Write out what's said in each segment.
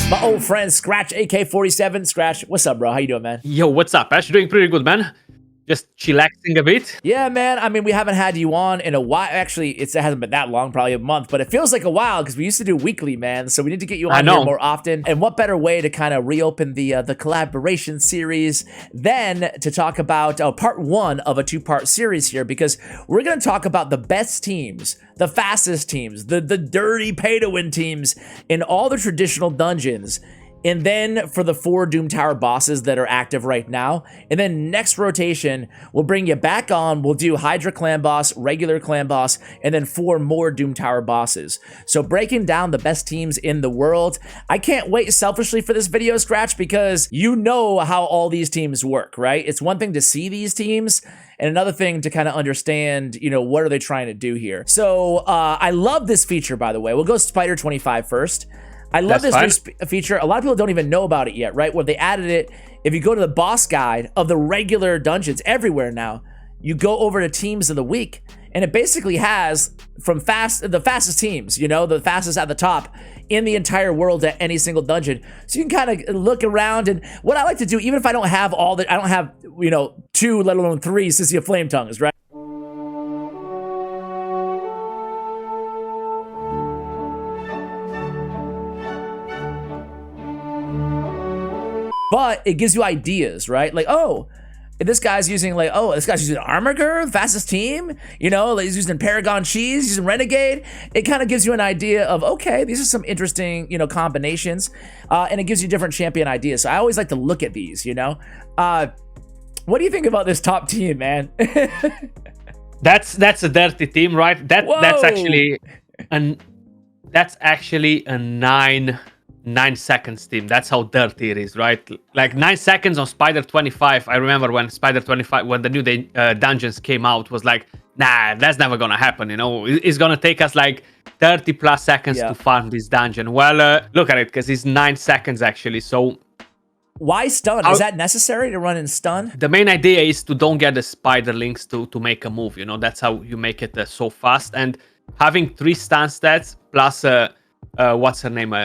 My old friend Skratch, AK-47. Skratch, what's up, bro? How you doing, man? Yo, what's up, Ash? Doing pretty good, man. Just chillaxing a bit. Yeah, man. I mean, we haven't had you on in a while. Actually, it hasn't been that long, probably a month, but it feels like a while because we used to do weekly, man. So we need to get you on here more often. And what better way to kind of reopen the collaboration series than to talk about part one of a two-part series here, because we're going to talk about the best teams, the fastest teams, the dirty pay-to-win teams in all the traditional dungeons. And then for the 4 Doom Tower bosses that are active right now. And then next rotation, we'll bring you back on. We'll do Hydra clan boss, regular clan boss, and then 4 more Doom Tower bosses. So breaking down the best teams in the world. I can't wait selfishly for this video, Skratch, because you know how all these teams work, right? It's one thing to see these teams, and another thing to kind of understand, you know, what are they trying to do here. So I love this feature, by the way. We'll go Spider 25 first. I love this new feature. A lot of people don't even know about it yet, right? Where they added it. If you go to the boss guide of the regular dungeons everywhere now, you go over to teams of the week, and it basically has from the fastest teams, you know, the fastest at the top in the entire world at any single dungeon. So you can kind of look around, and what I like to do, even if I don't have I don't have, you know, 2, let alone 3 Sissy of Flame Tongues, right? But it gives you ideas, right? Like, oh, this guy's using Armor Girl, fastest team. You know, he's using Paragon Cheese, using Renegade. It kind of gives you an idea of, okay, these are some interesting, you know, combinations. And it gives you different champion ideas. So I always like to look at these, you know. What do you think about this top team, man? That's a dirty team, right? That's actually a 9 seconds team. That's how dirty it is, right? Like 9 seconds on Spider 25. I remember when Spider 25, when the new dungeons came out, was like, nah, that's never gonna happen, you know? It's gonna take us like 30 plus seconds to farm this dungeon. Well, look at it, because it's 9 seconds actually, so... Why stun? Is that necessary to run in stun? The main idea is to don't get the spiderlings to make a move, you know? That's how you make it so fast. And having 3 stun stats plus, what's her name?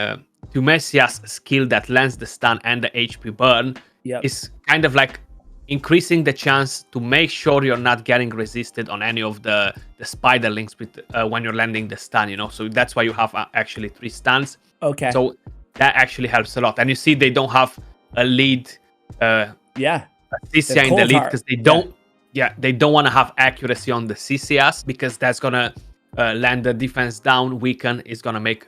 Tumesia's skill that lands the stun and the HP burn is kind of like increasing the chance to make sure you're not getting resisted on any of the spiderlings with when you're landing the stun, you know? So that's why you have actually 3 stuns. Okay. So that actually helps a lot. And you see they don't have a lead CCA in the lead because they don't they don't want to have accuracy on the CCS, because that's gonna land the defense down, weaken, is gonna make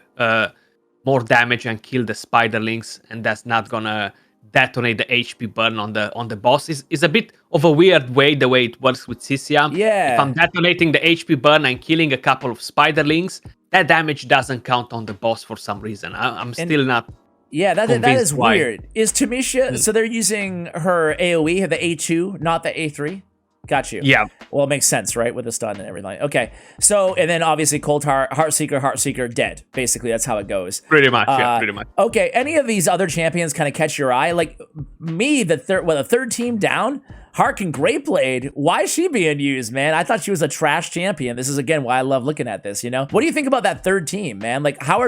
more damage and kill the spiderlings, and that's not gonna detonate the HP burn on the boss. Is a bit of a weird way, the way it works with Sisia. Yeah. If I'm detonating the HP burn and killing a couple of spiderlings, that damage doesn't count on the boss for some reason. I'm still not. Yeah, that is weird. Is Tumesia, so they're using her AoE, the A2, not the A3? Got you. Yeah. Well, it makes sense, right? With the stun and everything. Okay. So, and then obviously Cold Heart, Heartseeker, dead. Basically, that's how it goes. Pretty much, pretty much. Okay. Any of these other champions kind of catch your eye? Like me, the third team down, Harkin Greyblade. Why is she being used, man? I thought she was a trash champion. This is, again, why I love looking at this, you know? What do you think about that third team, man? Like, how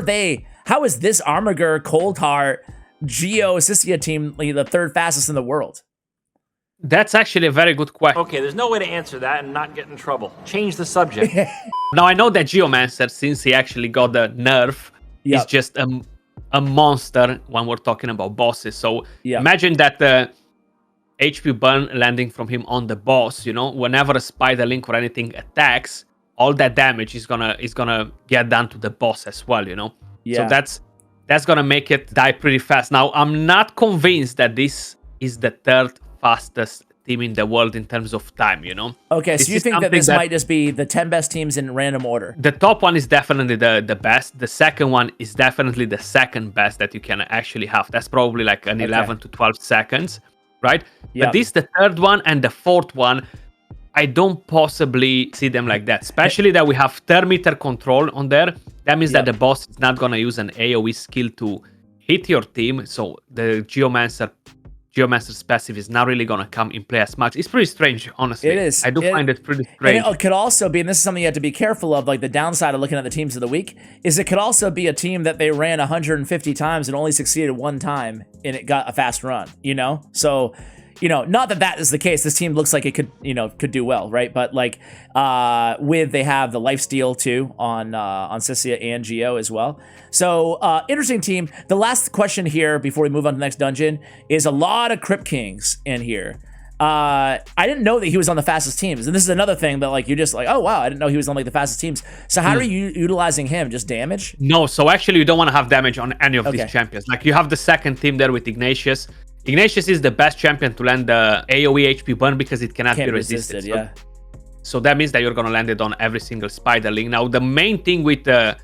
is this Armiger, Cold Heart, Geo, Sisia team the third fastest in the world? That's actually a very good question. Okay, there's no way to answer that and not get in trouble. Change the subject. Now, I know that Geomancer, since he actually got the nerf, is just a monster when we're talking about bosses. So imagine that the HP burn landing from him on the boss, you know, whenever a spiderling or anything attacks, all that damage is gonna get done to the boss as well, you know? So that's gonna make it die pretty fast. Now, I'm not convinced that this is the third fastest team in the world in terms of time, you know? Okay, so you think that this might just be the 10 best teams in random order? The top one is definitely the best. The second one is definitely the second best that you can actually have. That's probably like an 11 to 12 seconds, right? But this, the third one and the fourth one, I don't possibly see them like that. Especially that we have thermometer control on there. That means that the boss is not going to use an AoE skill to hit your team. So the Geomancer Geomancer's passive is not really gonna come in play as much. It's pretty strange, honestly. It is. I do find it pretty strange. And it could also be, and this is something you have to be careful of, like the downside of looking at the teams of the week, is it could also be a team that they ran 150 times and only succeeded one time, and it got a fast run, So, not that that is the case. This team looks like it could do well, right? But like, they have the lifesteal too on Sissia and Geo as well. So interesting team. The last question here before we move on to the next dungeon is a lot of Crypt Kings in here. I didn't know that he was on the fastest teams, and this is another thing that like you're just like, oh wow, I didn't know he was on like the fastest teams. So how are you utilizing him? Just damage? No, so actually you don't want to have damage on any of these champions. Like you have the second team there with Ignatius. Ignatius is the best champion to land the AoE HP burn because it cannot be resisted. So that means that you're going to land it on every single Spiderling. Now, the main thing with the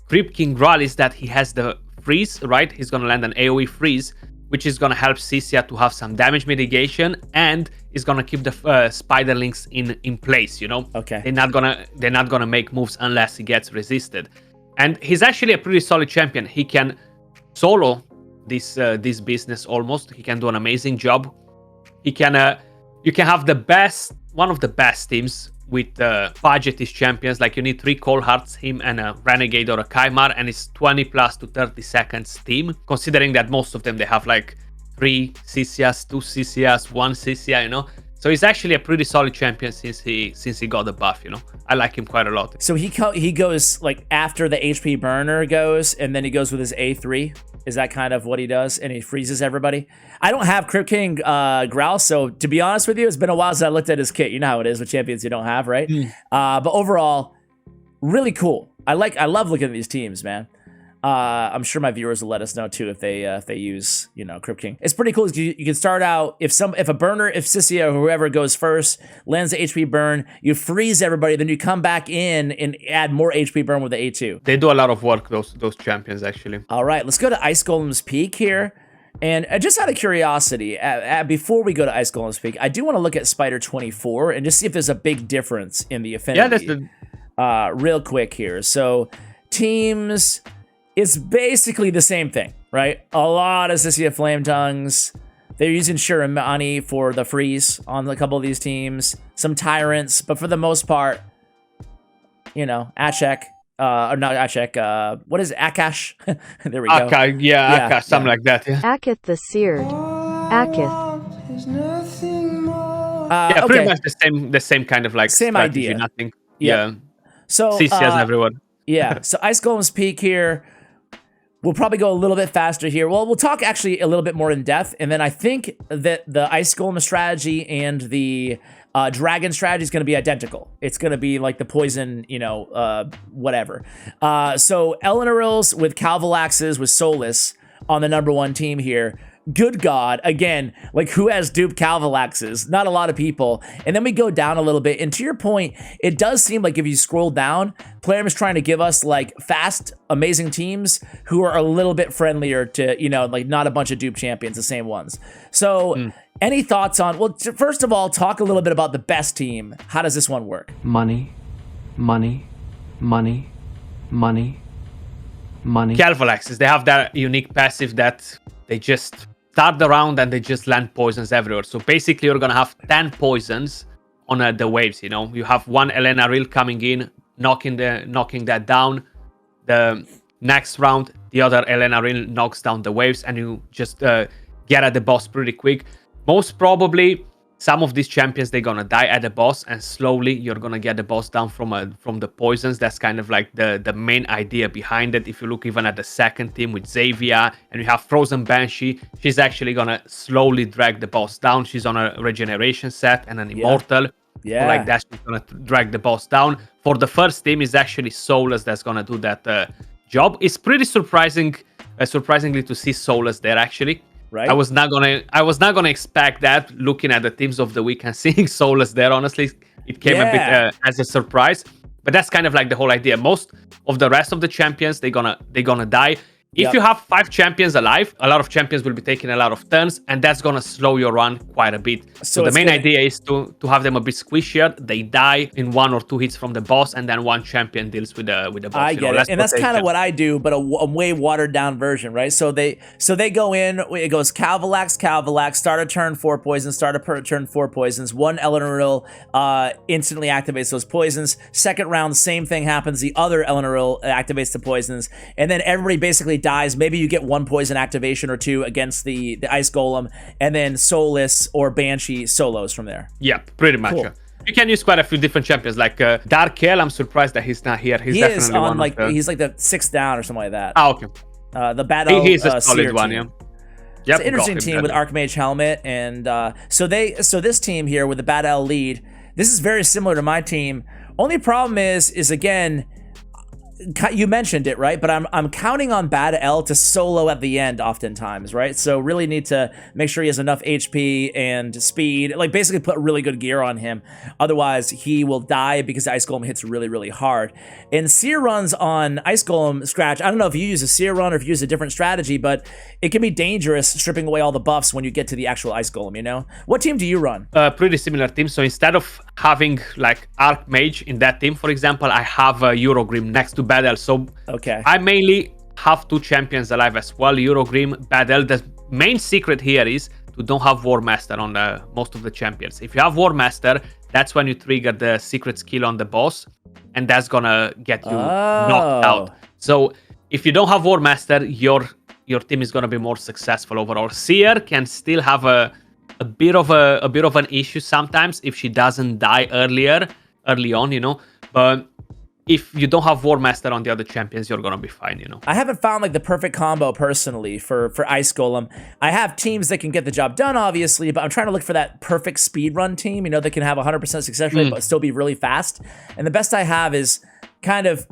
Crypt King Graal is that he has the freeze, right? He's going to land an AoE freeze, which is going to help Sissia to have some damage mitigation, and is going to keep the Spiderlings in place, Okay. They're not gonna make moves unless he gets resisted. And he's actually a pretty solid champion. He can solo this business almost. He can do an amazing job. He can you can have one of the best teams with budgetish champions. Like you need 3 Cold Hearts, him and a Renegade or a Kymar, and it's 20 plus to 30 seconds team, considering that most of them they have like 3 Sissias, 2 Sissias, 1 Sissia, So he's actually a pretty solid champion since he got the buff, I like him quite a lot. So he goes like after the HP burner goes, and then he goes with his A3. Is that kind of what he does? And he freezes everybody? I don't have Crypt King Growl, so to be honest with you, it's been a while since I looked at his kit. You know how it is with champions you don't have, right? But overall, really cool. I love looking at these teams, man. I'm sure my viewers will let us know too if they use Crypt King. It's pretty cool. You can start out if Sissia or whoever goes first lands the HP burn, you freeze everybody, then you come back in and add more HP burn with the A2. They do a lot of work, those champions actually. All right, let's go to Ice Golem's Peak here. And just out of curiosity, before we go to Ice Golem's Peak, I do want to look at Spider 24 and just see if there's a big difference in the affinity. Yeah, that's real quick here. So teams. It's basically the same thing, right? A lot of Sissia Flame Tongues. They're using Shiramani for the freeze on a couple of these teams. Some Tyrants, but for the most part, Achek. Or not Achek. What is it? Akash? There we go. Akash, something like that. Yeah. Akith the Seared. Akith. Pretty much the same kind of like same strategy, idea. Nothing. Yeah. So Sissia's everyone. Yeah. So Ice Golem's Peak here. We'll probably go a little bit faster here. Well, we'll talk actually a little bit more in depth, and then I think that the Ice Golem strategy and the Dragon strategy is going to be identical. It's going to be like the poison, whatever. So Eleanorils with Calvalaxes with Solus on the #1 team here. Good God, again, like who has duped Calvalaxes? Not a lot of people. And then we go down a little bit. And to your point, it does seem like if you scroll down, Playerm is trying to give us like fast, amazing teams who are a little bit friendlier to, like not a bunch of dupe champions, the same ones. So any thoughts on, well, first of all, talk a little bit about the best team. How does this one work? Money. Calvalaxes, they have that unique passive that they just start the round and they just land poisons everywhere. So basically you're gonna have 10 poisons on the waves. You have one Eleanoril coming in, knocking that down. The next round the other Eleanoril knocks down the waves, and you just get at the boss pretty quick. Most probably some of these champions, they're gonna die at the boss, and slowly you're gonna get the boss down from the poisons. That's kind of like the main idea behind it. If you look even at the second team with Xavia, and you have Frozen Banshee, she's actually gonna slowly drag the boss down. She's on a regeneration set and an immortal. So like that, she's gonna drag the boss down. For the first team, is actually Solus that's gonna do that job. It's pretty surprisingly to see Solus there actually. Right. I was not gonna expect that, looking at the teams of the week and seeing Solus there. Honestly, it came a bit as a surprise, but that's kind of like the whole idea. Most of the rest of the champions, they're gonna die. If you have 5 champions alive, a lot of champions will be taking a lot of turns, and that's going to slow your run quite a bit. So the main idea is to have them a bit squishier. They die in 1 or 2 hits from the boss, and then one champion deals with the boss. I get it. And that's kind of what I do, but a way watered down version, right? So they go in, it goes Calvalax, start a turn 4 poisons, start a turn 4 poisons. One Eleanor instantly activates those poisons. Second round, same thing happens. The other Eleanor activates the poisons, and then everybody basically dies. Maybe you get 1 poison activation or 2 against the Ice Golem, and then Soulless or Banshee solos from there. Yeah, pretty much. Cool. You can use quite a few different champions, like GFUEL. I'm surprised that he's not here. He's definitely on he's like the 6th down or something like that. Okay. The battle. He's a solid one. Team. Yeah. It's an interesting team with Archmage Helmet, and so this team here with the Bad L lead. This is very similar to my team. Only problem is again, you mentioned it, right? But I'm counting on Bad L to solo at the end oftentimes, right? So really need to make sure he has enough HP and speed, like basically put really good gear on him. Otherwise, he will die because the Ice Golem hits really, really hard. And Seer runs on Ice Golem Skratch. I don't know if you use a Seer run or if you use a different strategy, but it can be dangerous stripping away all the buffs when you get to the actual Ice Golem, you know? What team do you run? Pretty similar team. So instead of having like Archmage in that team, for example, I have Eurogrim next to Battle. So I mainly have 2 champions alive as well, Eurogrim, Battle. The main secret here is to don't have War Master on most of the champions. If you have War Master, that's when you trigger the secret skill on the boss, and that's gonna get you knocked out. So if you don't have War Master, your team is gonna be more successful overall. Seer can still have a bit of an issue sometimes if she doesn't die early on, you know. But if you don't have War Master on the other champions, you're gonna be fine, you know. I haven't found like the perfect combo personally for Ice Golem. I have teams that can get the job done, obviously, but I'm trying to look for that perfect speedrun team, you know, that can have 100% success rate but still be really fast. And the best I have is kind of,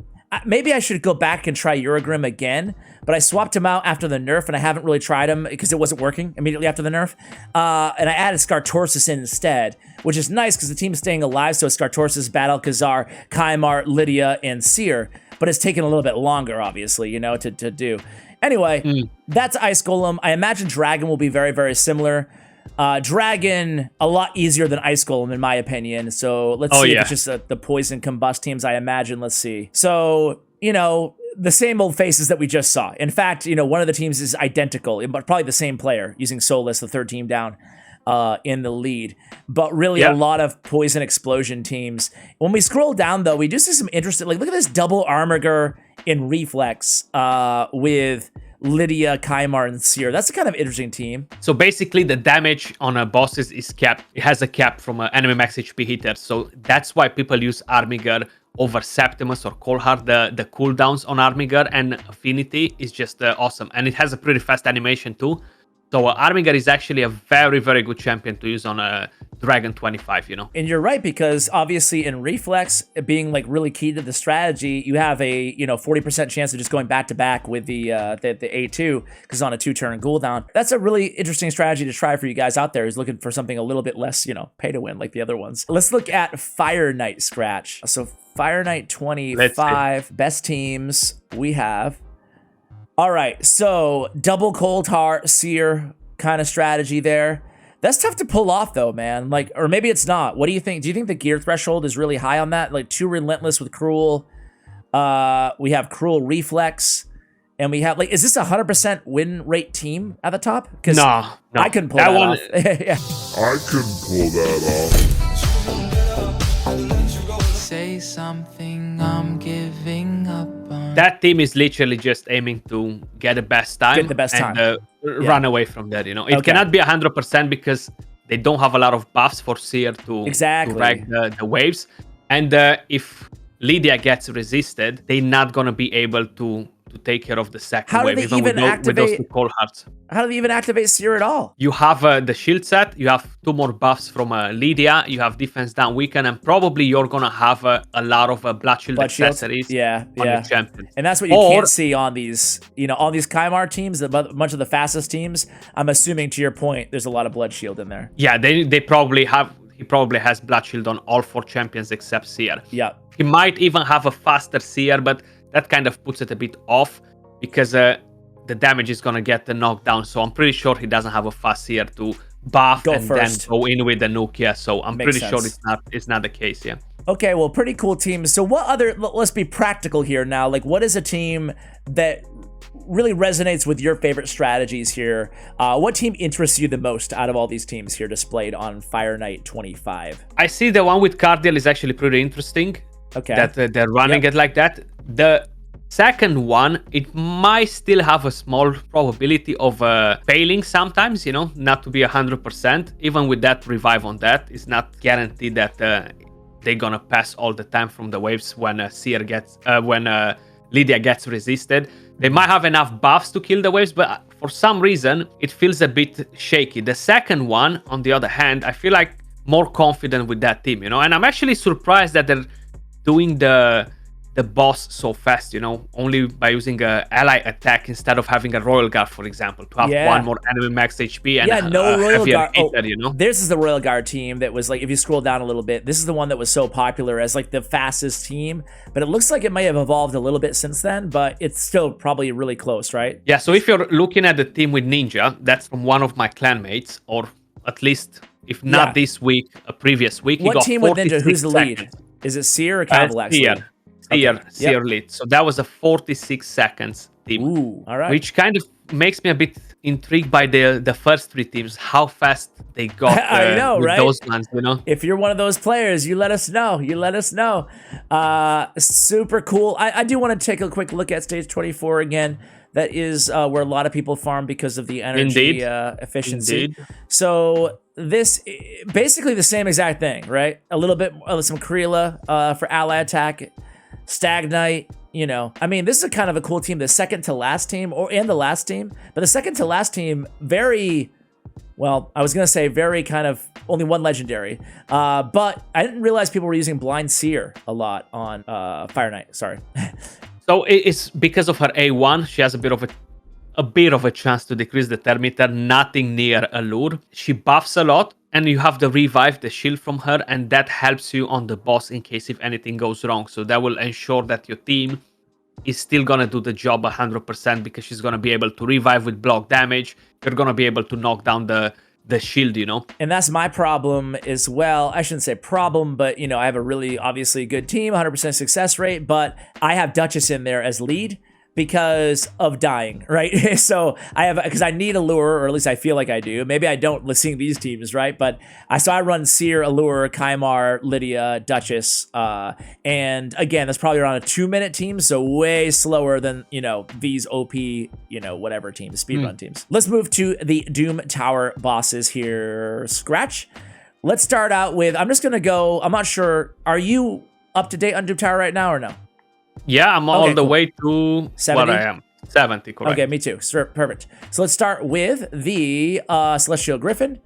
maybe I should go back and try Eurogrim again, but I swapped him out after the nerf, and I haven't really tried him because it wasn't working immediately after the nerf. And I added Skartorsis in instead, which is nice because the team is staying alive, so it's Skartorsis, Battle, Khazar, Kymar, Lydia, and Seer. But it's taken a little bit longer, obviously, you know, to do. Anyway, that's Ice Golem. I imagine Dragon will be very, very similar. Dragon, a lot easier than Ice Golem, in my opinion. So let's see if it's just the poison combust teams, I imagine. Let's see. So, you know, the same old faces that we just saw. In fact, you know, one of the teams is identical, but probably the same player using Soulless, the 3rd team down in the lead. But really a lot of poison explosion teams. When we scroll down, though, we do see some interesting, like, look at this double Armiger in Reflex with Lydia, Kymar, and Seer. That's a kind of interesting team. So basically, the damage on bosses is capped. It has a cap from enemy max HP hitters. So that's why people use Armiger over Septimus or Coldheart. The cooldowns on Armiger and Affinity is just awesome. And it has a pretty fast animation too. So Armiger is actually a very, very good champion to use on a Dragon 25, you know. And you're right, because obviously in Reflex, being like really key to the strategy, you have a 40% chance of just going back to back with the A2 because on a 2-turn cooldown. That's a really interesting strategy to try for you guys out there who's looking for something a little bit less, pay to win like the other ones. Let's look at Fire Knight Skratch. So Fire Knight 25, best teams we have. All right, so double Cold Heart, Seer kind of strategy there. That's tough to pull off though, man. Like, or maybe it's not. What do you think? Do you think the gear threshold is really high on that? Like 2 Relentless with Cruel. We have Cruel Reflex. And we have, like, is this a 100% win rate team at the top? Because no, I couldn't pull that off. Yeah. I couldn't pull that off. Say something, I'm giving up on. That team is literally just aiming to get the best time. Get the best time. And run away from that, It cannot be 100% because they don't have a lot of buffs for Seer to drag the waves. And if Lydia gets resisted, they're not going to be able to take care of the second wave, even with those 2 Cold Hearts. How do they even activate Seer at all? You have the shield set, you have 2 more buffs from Lydia, you have defense down weaken, and probably you're going to have a lot of blood shield accessories on your champion. And that's what you can't see on these, all these Kymar teams, much of the fastest teams. I'm assuming, to your point, there's a lot of blood shield in there. Yeah, they probably have. He probably has blood shield on all 4 champions except Seer. Yeah. He might even have a faster Seer, but that kind of puts it a bit off because the damage is gonna get the knockdown. So I'm pretty sure he doesn't have a fuss here to buff and first. then go in with the nuke. Yeah, so I'm Makes pretty sure sense. it's not the case. Yeah. Okay, well, pretty cool team. So what other, let's be practical here now. Like, what is a team that really resonates with your favorite strategies here? What team interests you the most out of all these teams here displayed on Fire Night 25? I see the one with Cardiel is actually pretty interesting. Okay. That they're running it like that. The second one, it might still have a small probability of failing sometimes, not to be 100%. Even with that revive on that, it's not guaranteed that they're gonna pass all the time from the waves when Lydia gets resisted. They might have enough buffs to kill the waves, but for some reason, it feels a bit shaky. The second one, on the other hand, I feel like more confident with that team, and I'm actually surprised that they're doing the boss so fast, only by using a ally attack instead of having a Royal Guard, for example, to have one more enemy max HP and no Royal Guard. Hitter, This is the Royal Guard team that was like, if you scroll down a little bit, this is the one that was so popular as like the fastest team, but it looks like it may have evolved a little bit since then, but it's still probably really close, right? Yeah, so if you're looking at the team with Ninja, that's from one of my clanmates, or at least, if not this week, a previous week. What team with Ninja? Who's the lead? Is it Seer or Cavalax? Seer lead. So that was a 46 seconds team. Ooh, all right. Which kind of makes me a bit intrigued by the first three teams, how fast they got I know, right? those ones, If you're one of those players, you let us know. Super cool. I do want to take a quick look at stage 24 again. That is where a lot of people farm because of the energy efficiency. Indeed. So this basically the same exact thing, right? A little bit of some Krila for ally attack, Stagnite. I mean, this is kind of a cool team. The second to last team, and the last team, but the second to last team, very kind of only one legendary. But I didn't realize people were using Blind Seer a lot on Fire Night. Sorry. So it's because of her A1, she has a bit of a chance to decrease the thermometer, nothing near Allure. She buffs a lot, and you have the revive, the shield from her, and that helps you on the boss in case if anything goes wrong. So that will ensure that your team is still gonna do the job 100% because she's gonna be able to revive with block damage. You're gonna be able to knock down the shield, And that's my problem as well. I shouldn't say problem, but I have a really obviously good team, 100% success rate, but I have Duchess in there as lead because of dying, right? So because I need Allure, or at least I feel like I do. Maybe I don't seeing these teams, right? But I run Seer, Allure, Kymar, Lydia, Duchess, and again, that's probably around a 2-minute team, so way slower than, these OP, whatever teams, speedrun teams. Let's move to the Doom Tower bosses here. Skratch. Let's start out with, I'm just gonna go, I'm not sure, are you up to date on Doom Tower right now or no? Yeah, I'm all the way to 70? what I am. 70, correct. Okay, me too. Perfect. So let's start with the Celestial Griffin.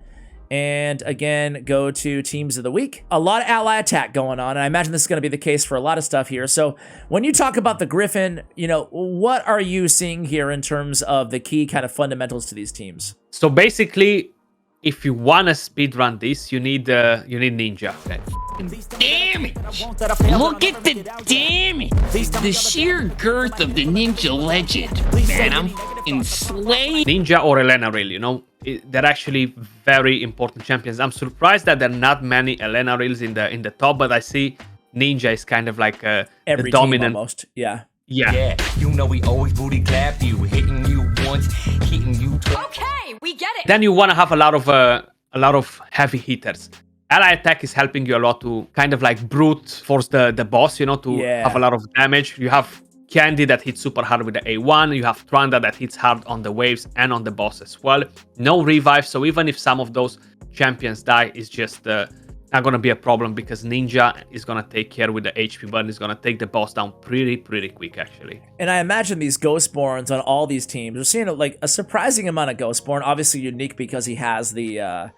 And again, go to Teams of the Week. A lot of ally attack going on, and I imagine this is going to be the case for a lot of stuff here. So when you talk about the Griffin, what are you seeing here in terms of the key kind of fundamentals to these teams? So basically, if you want to speedrun this, you need Ninja. Damage! Look at the damage! The sheer girth of the Ninja legend. Man, I'm enslaved. Ninja or Elena, really, they're actually very important champions. I'm surprised that there are not many Elena reels in the top, but I see Ninja is kind of like every the dominant. Team almost, yeah. Yeah. We always booty clap you, hitting you once, hitting you twice. Okay, we get it. Then you want to have a lot of heavy hitters. Ally attack is helping you a lot to kind of like brute force the boss, to have a lot of damage. You have Candy that hits super hard with the A1. You have Tranda that hits hard on the waves and on the boss as well. No revive, so even if some of those champions die, it's just not going to be a problem because Ninja is going to take care with the HP burn. Is going to take the boss down pretty quick, actually. And I imagine these Ghostborns on all these teams, we're seeing like a surprising amount of Ghostborn. Obviously unique because he has the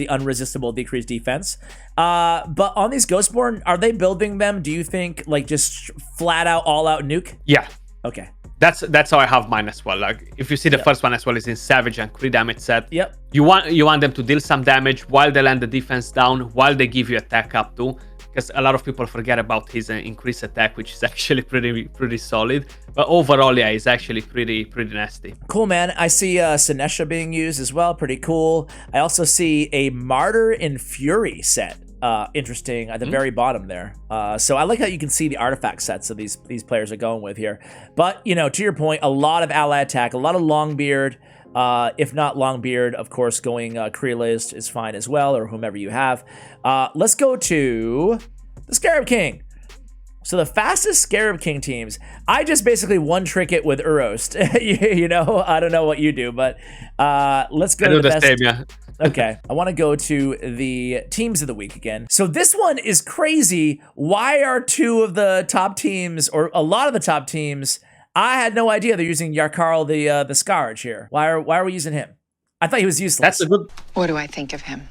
unresistible decreased defense. But on these Ghostborn, are they building them, do you think, like just flat out, all out nuke? Yeah. Okay. That's how I have mine as well. Like if you see the first one as well is in Savage and crit damage set. Yep. You want them to deal some damage while they land the defense down, while they give you attack up to. because a lot of people forget about his increased attack, which is actually pretty solid. But overall, yeah, he's actually pretty nasty. Cool, man. I see Sinesha being used as well. Pretty cool. I also see a Martyr in Fury set. Interesting at the very bottom there. So I like how you can see the artifact sets that these players are going with here. But, you know, to your point, a lot of ally attack, a lot of Longbeard. If not Longbeard, of course, going Creelist is fine as well, or whomever you have. Let's go to the Scarab King. So the fastest Scarab King teams, I just basically one-trick it with Urost. You know, I don't know what you do, but let's go to the best. Same, yeah. Okay, I want to go to the teams of the week again. So this one is crazy. Why are two of the top teams, or a lot of the top teams, I had no idea they're using Yarkarl the Scarab here. Why are we using him? I thought he was useless. That's a good... What do I think of him?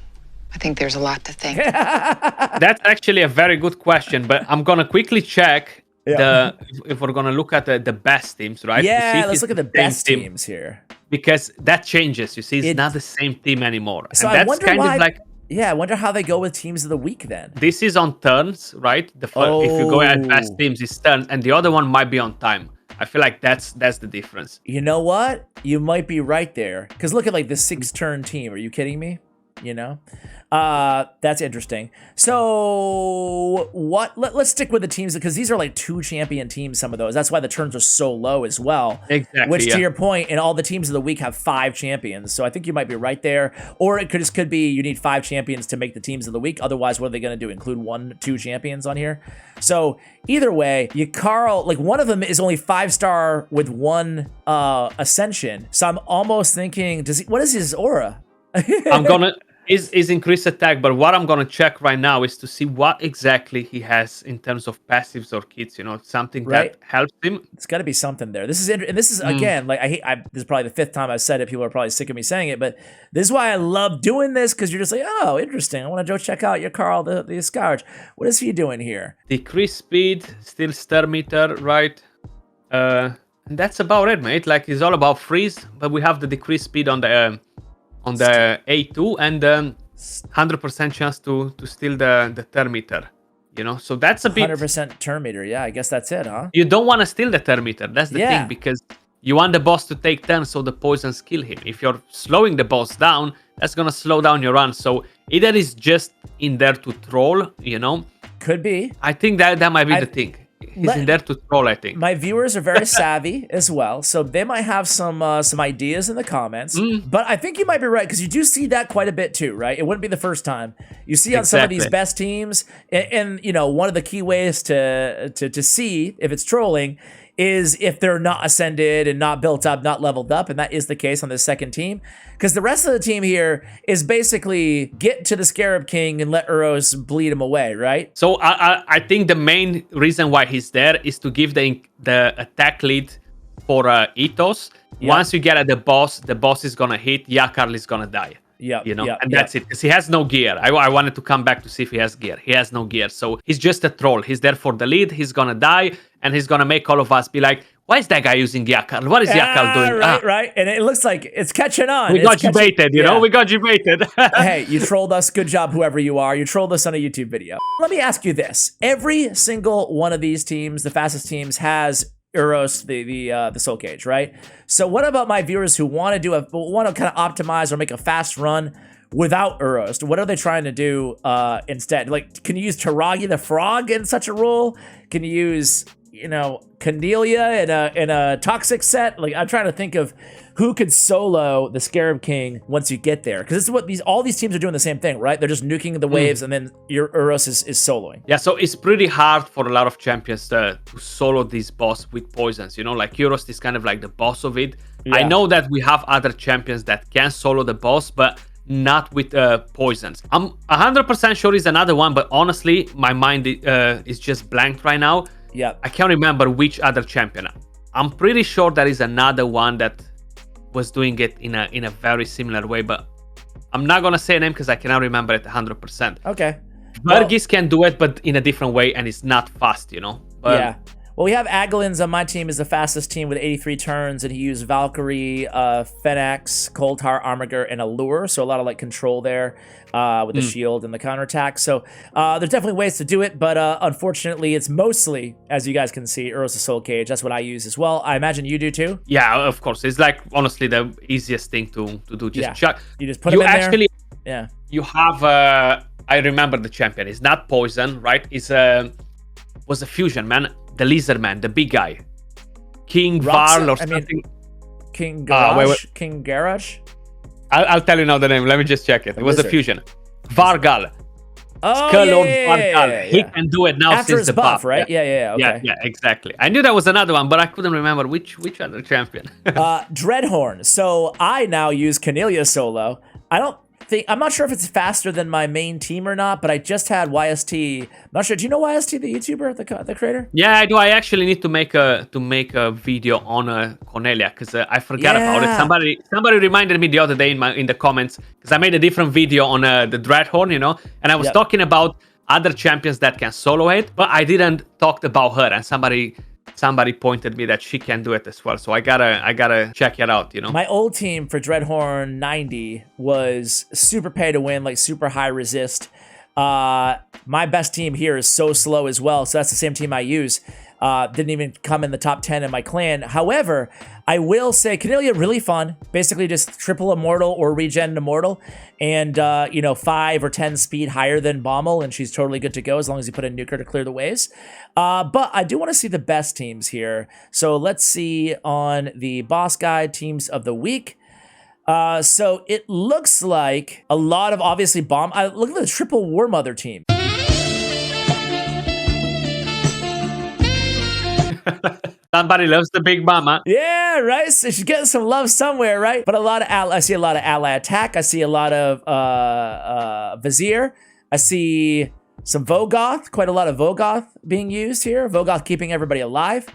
I think there's a lot to think. That's actually a very good question, but I'm gonna quickly check if we're gonna look at the best teams, right? Yeah, let's look at the best teams here. Because that changes, you see, it's not the same team anymore. So and that's I wonder kind why, of like... Yeah, I wonder how they go with teams of the week then. This is on turns, right? If you go at best teams, it's turns, and the other one might be on time. I feel like that's the difference. You know what? You might be right there. Because look at like the 6-turn team. Are you kidding me? You know? That's interesting. So let's stick with the teams, because these are like 2 champion teams, some of those. That's why the turns are so low as well. Exactly. Which, to your point, in all the teams of the week have 5 champions. So I think you might be right there. Or it could be you need 5 champions to make the teams of the week. Otherwise, what are they going to do? Include 1-2 champions on here? So either way, Yarkarl, like one of them is only 5-star with 1 ascension. So I'm almost thinking, what is his aura? I'm gonna is increased attack, but what I'm gonna check right now is to see what exactly he has in terms of passives or kits. You know, something that helps him. It's got to be something there. This is again, like this is probably the 5th time I've said it. People are probably sick of me saying it, but this is why I love doing this, because you're just like, oh, interesting. I want to go check out Yarkarl the Skratch. What is he doing here? Decrease speed, still stir meter, right? And that's about it, mate. Like, it's all about freeze, but we have the decreased speed on the A2 and 100% chance to steal the turn meter, you know, so that's a bit 100% turn meter. Yeah, I guess that's it, huh? You don't want to steal the turn meter. That's the thing, because you want the boss to take turns so the poisons kill him. If you're slowing the boss down, that's gonna slow down your run. So either it's just in there to troll, you know, could be. I think that might be the thing. He's in there to troll, I think. My viewers are very savvy as well, so they might have some ideas in the comments. But I think you might be right, because you do see that quite a bit too, right? It wouldn't be the first time. You see on some of these best teams, and you know, one of the key ways to see if it's trolling is if they're not ascended and not built up, not leveled up, and that is the case on the second team. Because the rest of the team here is basically get to the Scarab King and let Uros bleed him away, right? So I think the main reason why he's there is to give the attack lead for Ethos. Once you get at the boss is gonna hit, Yarkarl is gonna die. Yeah, you know, and that's it, because he has no gear. I wanted to come back to see if he has gear. He has no gear, so he's just a troll. He's there for the lead. He's gonna die, and he's gonna make all of us be like, "Why is that guy using Yarkarl? What is Yarkarl doing?" Right. And it looks like it's catching on. We got you baited, you know. We got you baited. Hey, you trolled us. Good job, whoever you are. You trolled us on a YouTube video. Let me ask you this: every single one of these teams, the fastest teams, has Uros, the Soul Cage, right? So what about my viewers who want to kind of optimize or make a fast run without Uros? What are they trying to do instead? Like, can you use Taragi the Frog in such a role? Can you use, you know, Cornelia in a toxic set? Like, I'm trying to think of who could solo the Scarab King once you get there, because this is what all these teams are doing the same thing, right? They're just nuking the waves, and then your Uros is soloing. Yeah, so it's pretty hard for a lot of champions to solo this boss with poisons, you know, like Uros is kind of like the boss of it. Yeah. I know that we have other champions that can solo the boss, but not with poisons. I'm 100% sure it's another one, but honestly, my mind is just blanked right now. Yeah, I can't remember which other champion. I'm pretty sure there is another one that was doing it in a very similar way, but I'm not gonna say a name because I cannot remember it 100%. Okay. Vergis can do it, but in a different way, and it's not fast, you know. But yeah. Well, we have Agalins on my team is the fastest team with 83 turns, and he used Valkyrie, Phoenix, Coldheart, Armiger, and Allure. So a lot of like control there with the shield and the counterattack. So there's definitely ways to do it, but unfortunately, it's mostly, as you guys can see, Earls of Soul Cage. That's what I use as well. I imagine you do too. Yeah, of course. It's like honestly the easiest thing to do. Just chuck. You just put him in actually, there. Yeah. You have. I remember the champion. It's not Poison, right? It's was a fusion man. The lizard man, the big guy, King Varl or something. King Garage. King Garage. I'll tell you now the name. Let me just check it. It was a fusion. Vargal. Oh, Vargal. He can do it now after since his the buff, right? Yeah. Okay. Yeah, exactly. I knew there was another one, but I couldn't remember which other champion. Dreadhorn. So I now use Cornelia solo. I'm not sure if it's faster than my main team or not, but I just had YST. I'm not sure. Do you know YST, the YouTuber, the creator? Yeah, I do. I actually need to make a video on Cornelia because I forgot about it. Somebody reminded me the other day in the comments because I made a different video on the Dreadhorn, and I was talking about other champions that can solo it, but I didn't talk about her, and somebody pointed me that she can do it as well. So I gotta check it out, My old team for Dreadhorn 90 was super pay to win, like super high resist. My best team here is so slow as well. So that's the same team I use. Didn't even come in the top 10 in my clan. However, I will say Cornelia really fun. Basically just triple immortal or regen immortal. And, 5 or 10 speed higher than Bommel. And she's totally good to go as long as you put a nuker to clear the waves. But I do want to see the best teams here. So let's see on the boss guide teams of the week. So it looks like a lot of obviously look at the triple War Mother team. Somebody loves the big mama. Yeah, right. So she's getting some love somewhere, right? But I see a lot of ally attack. I see a lot of Vizier. I see some Vogoth. Quite a lot of Vogoth being used here. Vogoth keeping everybody alive.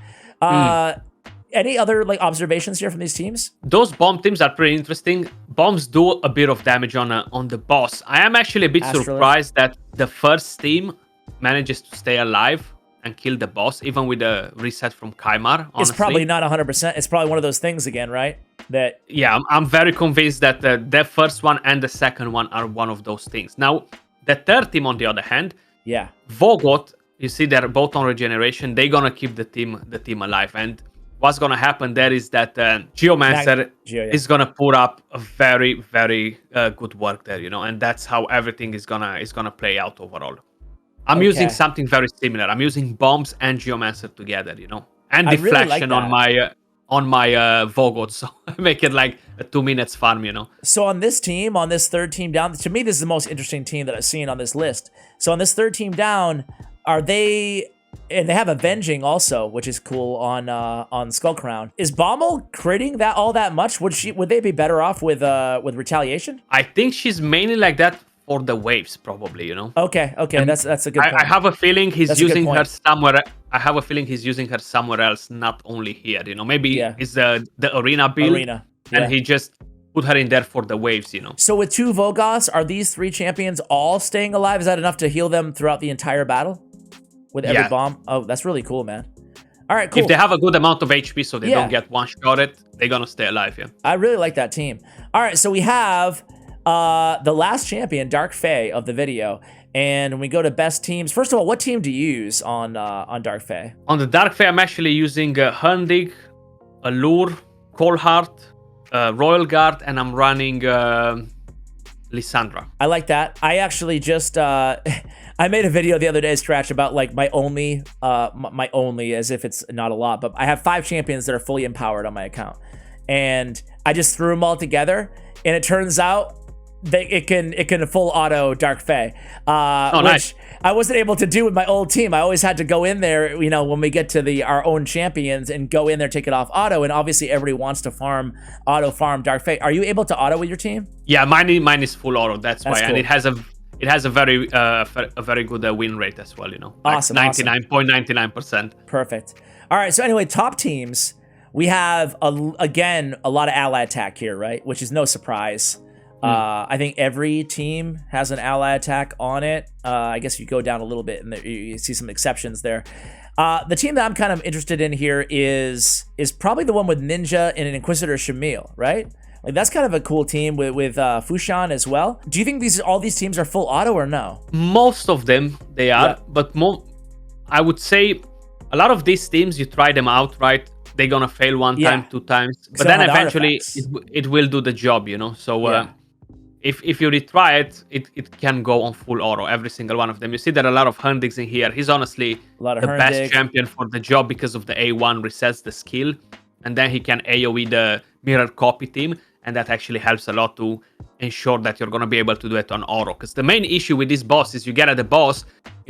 Any other observations here from these teams? Those bomb teams are pretty interesting. Bombs do a bit of damage on the boss. I am actually a bit surprised that the first team manages to stay alive and kill the boss, even with a reset from Kymar. It's probably not 100%. It's probably one of those things again, right? Yeah, I'm very convinced that the first one and the second one are one of those things. Now, the third team, on the other hand, Vogoth, you see they're both on regeneration. They're gonna keep the team alive. And what's gonna happen there is that Geomancer is gonna put up a very, very good work there, and that's how everything is gonna play out overall. I'm using something very similar. I'm using bombs and Geomancer together, and deflection on my Vogoth, so I make it like a 2 minutes farm, So on this team, on this third team down, to me this is the most interesting team that I've seen on this list. So on this third team down, and they have Avenging also, which is cool on Skullcrown. Is Bommel critting all that much? Would they be better off with Retaliation? I think she's mainly like that for the waves, probably, Okay, and that's a good point. I have a feeling he's using her somewhere. I have a feeling he's using her somewhere else, not only here. Maybe it's the arena build, and he just put her in there for the waves. So with 2 Vogoths, are these 3 champions all staying alive? Is that enough to heal them throughout the entire battle with every bomb? Oh, that's really cool, man. All right, cool. If they have a good amount of HP, so they don't get one-shotted, they're gonna stay alive. Yeah, I really like that team. All right, so we have the last champion, Dark Fae, of the video. And when we go to best teams, first of all, what team do you use on Dark Fae? On the Dark Fae, I'm actually using Hundig, Allure, Coldheart, Royal Guard, and I'm running Lysandra. I like that. I actually just I made a video the other day, Skratch, about my only, as if it's not a lot, but I have 5 champions that are fully empowered on my account, and I just threw them all together, and it turns out it can full auto Dark Fae, which nice. I wasn't able to do with my old team. I always had to go in there, when we get to our own champions, and go in there, take it off auto. And obviously everybody wants to auto farm Dark Fae. Are you able to auto with your team? Yeah, mine is full auto. That's why, cool. And it has a very good win rate as well. Awesome, 99.99%. Perfect. All right. So anyway, top teams. We have a lot of ally attack here, right? Which is no surprise. I think every team has an ally attack on it. I guess if you go down a little bit and you see some exceptions there. The team that I'm kind of interested in here is probably the one with Ninja and an Inquisitor Shamil, right? Like that's kind of a cool team with Fushan as well. Do you think all these teams are full auto or no? Most of them they are, but I would say a lot of these teams, you try them out, right? They're gonna fail one time, 2 times, but then eventually it will do the job, you know. So if you retry it can go on full auto, every single one of them. You see there are a lot of Hundigs in here. He's honestly the best champion for the job because of the A1 resets the skill, and then he can AoE the mirror copy team, and that actually helps a lot to ensure that you're going to be able to do it on auto. Because the main issue with this boss is you get at the boss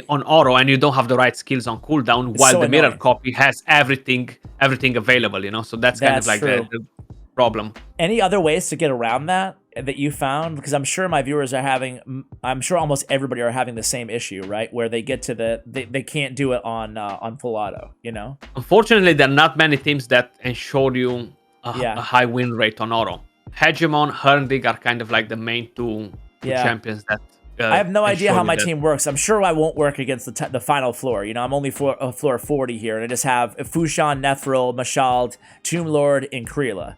on auto and you don't have the right skills on cooldown, while the mirror copy has everything available, you know. So that's kind of like the problem. Any other ways to get around that you found? Because I'm sure my viewers are I'm sure almost everybody are having the same issue, right? Where they get to they can't do it on full auto, you know? Unfortunately, there are not many teams that ensure you a high win rate on auto. Hegemon, Herdig are kind of like the main two champions that I have no idea how my team works. I'm sure I won't work against the final floor. You know, I'm only floor 40 here, and I just have Fushan, Nethril, Mashald, Tomb Lord, and Kreela.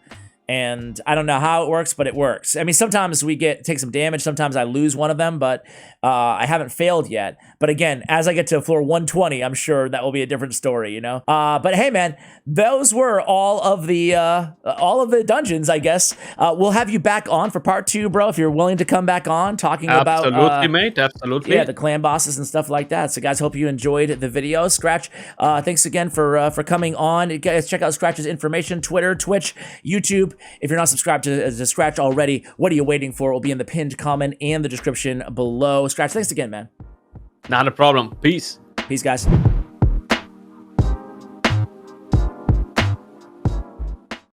And I don't know how it works, but it works. I mean, sometimes we take some damage. Sometimes I lose one of them, but I haven't failed yet. But again, as I get to floor 120, I'm sure that will be a different story, you know? But hey, man, those were all of the dungeons, I guess. We'll have you back on for part 2, bro, if you're willing to come back on talking about... Absolutely, mate. Absolutely. Yeah, the clan bosses and stuff like that. So, guys, hope you enjoyed the video. Skratch, thanks again for coming on. Guys, check out Skratch's information, Twitter, Twitch, YouTube. If you're not subscribed to Skratch already, what are you waiting for? It will be in the pinned comment and the description below. Skratch, thanks again, man. Not a problem. Peace. Peace, guys.